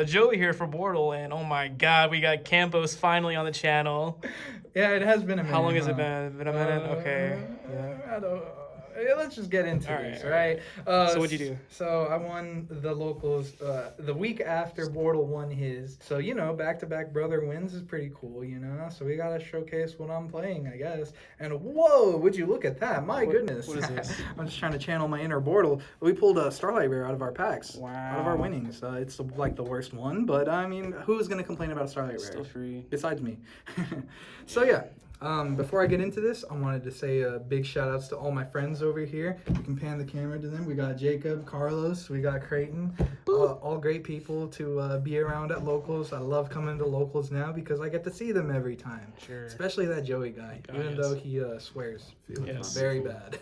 Joey here for BORTLE, and oh my god, we got Campos finally on the channel. Yeah, it has been a minute. How long has it been? Been a minute? Okay. Yeah. I don't. Let's just get into this, right? So what'd you do? So I won the locals the week after BORTLE won his. So, you know, back-to-back brother wins is pretty cool, you know? So we got to showcase what I'm playing, I guess. And whoa, would you look at that? My goodness. What is this? I'm just trying to channel my inner BORTLE. We pulled a Starlight Rare out of our packs. Wow. Out of our winnings. It's like the worst one, but I mean, who's going to complain about a Starlight Rare? Still free. Besides me. So yeah. Before I get into this, I wanted to say big shout outs to all my friends over here. You can pan the camera to them. We got Jacob, Carlos, we got Creighton, all great people to be around at locals. I love coming to locals now because I get to see them every time. Sure. Especially that Joey guy, even though he swears. Yes. Very bad.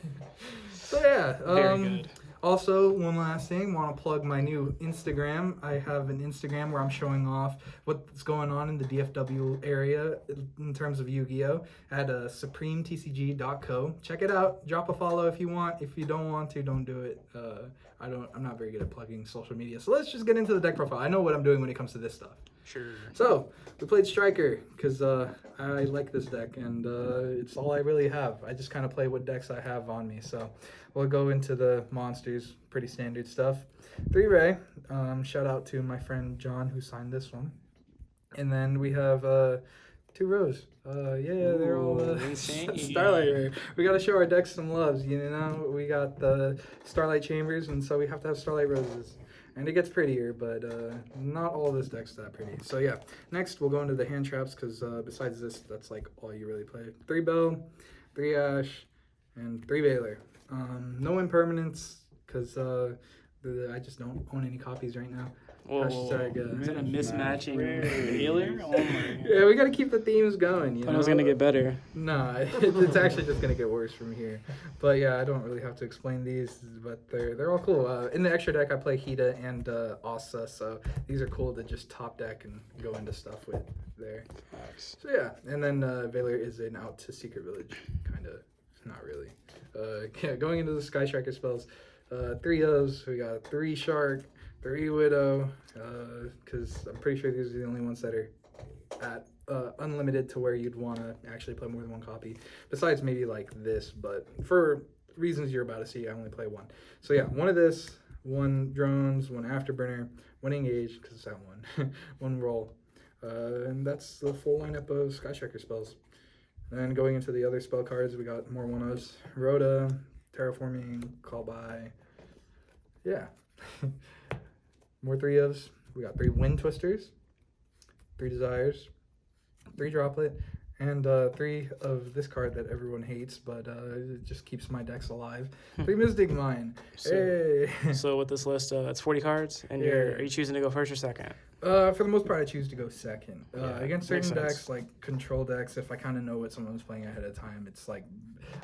So yeah. Very good. Also, one last thing, want to plug my new Instagram. I have an Instagram where I'm showing off what's going on in the DFW area in terms of Yu-Gi-Oh! At supremetcg.co. Check it out. Drop a follow if you want. If you don't want to, don't do it. I'm not very good at plugging social media. So let's just get into the deck profile. I know what I'm doing when it comes to this stuff. Sure. So, we played Striker because I like this deck and it's all I really have. I just kind of play what decks I have on me. So, we'll go into the monsters, pretty standard stuff. 3 Ray, shout out to my friend John who signed this one. And then we have 2 Rose. They're all insane. Starlight Rare. We got to show our decks some loves, you know? We got the Starlight Chambers, and so we have to have Starlight Roses. And it gets prettier, but not all of this deck's that pretty. So yeah, next we'll go into the hand traps, because besides this, that's like all you really play. 3 Bell, 3 Ash, and 3 Baylor. No impermanents, because I just don't own any copies right now. Whoa, is that a mismatching Baylor? Oh my. Yeah, we gotta keep the themes going, you know? It was gonna get better. Nah, it's actually just gonna get worse from here. But yeah, I don't really have to explain these, but they're all cool. In the extra deck, I play Hida and Asa, so these are cool to just top deck and go into stuff with there. So yeah, and then Valor is an out to Secret Village, kind of, not really. Yeah, going into the Sky Striker spells, 3 O's, we got 3 Shark, 3 Widow, because I'm pretty sure these are the only ones that are at unlimited to where you'd want to actually play more than 1 copy. Besides maybe like this, but for reasons you're about to see, I only play 1. So yeah, 1 of this, 1 drones, 1 afterburner, 1 engage, because it's that 1, 1 roll. And that's the full lineup of Sky Striker spells. Then going into the other spell cards, we got more 1-0s. Rhoda, Terraforming, Call By. Yeah. More 3-ofs. We got 3 Wind Twisters, 3 Desires, 3 Droplet, and 3 of this card that everyone hates, but it just keeps my decks alive. 3 Mystic Mine. So with this list, it's 40 cards, and are you choosing to go first or second? For the most part, I choose to go second. Yeah, against certain decks, like control decks, if I kind of know what someone's playing ahead of time, it's like,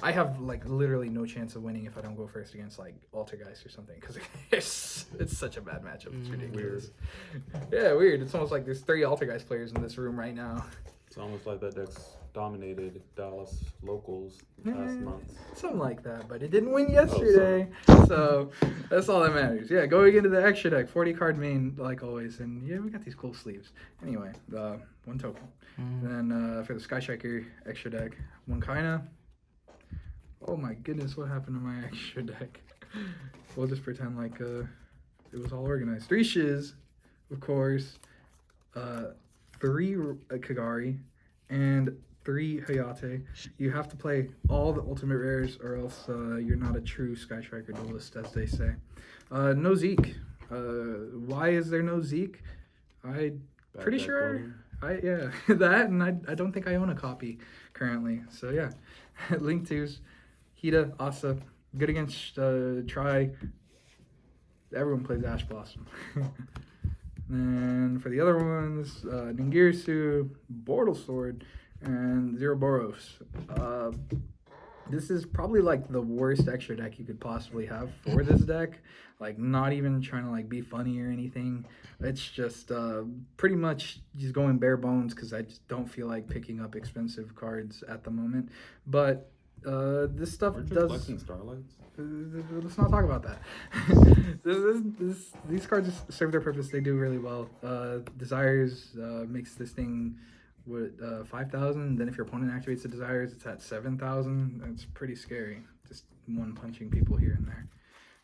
I have like literally no chance of winning if I don't go first against like Altergeist or something, because it's such a bad matchup. It's ridiculous. Yeah, weird. It's almost like there's 3 Altergeist players in this room right now. It's almost like that deck's dominated Dallas locals last month. Something like that, but it didn't win yesterday. So that's all that matters. Yeah, going into the extra deck, 40 card main like always, and yeah, we got these cool sleeves. Anyway, 1 token. Then for the Sky Striker extra deck, 1 Kaina. Oh my goodness, what happened to my extra deck? We'll just pretend like it was all organized. 3 Shiz, of course. 3 Kagari, and 3 Hayate. You have to play all the ultimate rares, or else you're not a true Sky Striker duelist, as they say. No Zeke. Why is there no Zeke? Pretty sure. That, and I don't think I own a copy currently. So yeah, Link 2s, Hida, Asa, good against Try. Everyone plays Ash Blossom. And for the other ones, Ningirsu, BORTLE Sword, and Zeroboros. This is probably like the worst extra deck you could possibly have for this deck. Like, not even trying to like be funny or anything. It's just pretty much just going bare bones because I just don't feel like picking up expensive cards at the moment. But This stuff Aren't you does. collecting starlights? Let's not talk about that. These cards serve their purpose. They do really well. Desires makes this thing 5,000. Then if your opponent activates the desires, it's at 7,000. That's pretty scary. Just one punching people here and there.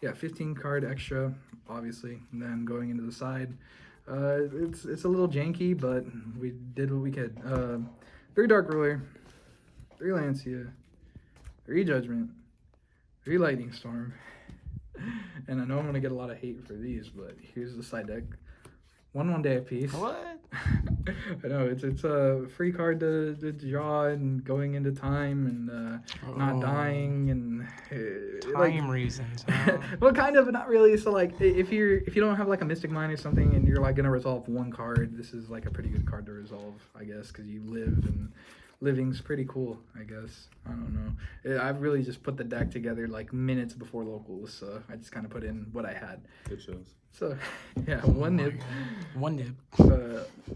Yeah, 15 card extra, obviously. And then going into the side, it's a little janky, but we did what we could. 3 Dark Ruler, 3 Lancia, 3 Judgment, 3 Lightning Storm, and I know I'm gonna get a lot of hate for these, but here's the side deck. 1 day apiece. What? I know it's a free card to draw and going into time and not dying and Time reasons. Huh? well, kind of, but not really. So like, if you don't have like a Mystic Mine or something, and you're like gonna resolve 1 card, this is like a pretty good card to resolve, I guess, because you live and. Living's pretty cool, I guess. I don't know. I've really just put the deck together like minutes before locals, so I just kind of put in what I had. It shows. So, yeah, 1 nib. 1 nib.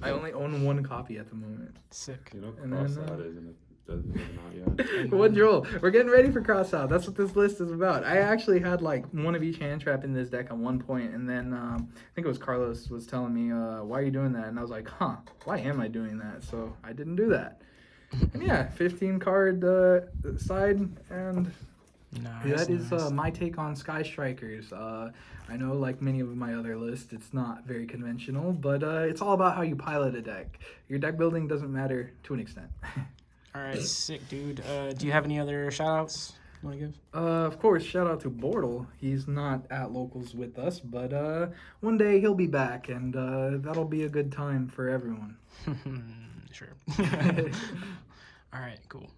I only own 1 copy at the moment. Sick. You know, And then, cross-out isn't out yet. 1 roll. We're getting ready for cross out. That's what this list is about. I actually had like 1 of each hand trap in this deck at one point, and then I think it was Carlos was telling me, why are you doing that? And I was like, why am I doing that? So I didn't do that. And yeah, 15 card side, and Nice, that is nice. my take on Sky Strikers. I know, like many of my other lists, it's not very conventional, but it's all about how you pilot a deck. Your deck building doesn't matter to an extent. All right, sick, dude. Do you have any other shout-outs you want to give? Of course, shout out to BORTLE. He's not at locals with us, but one day he'll be back, and that'll be a good time for everyone. Sure. All right, cool.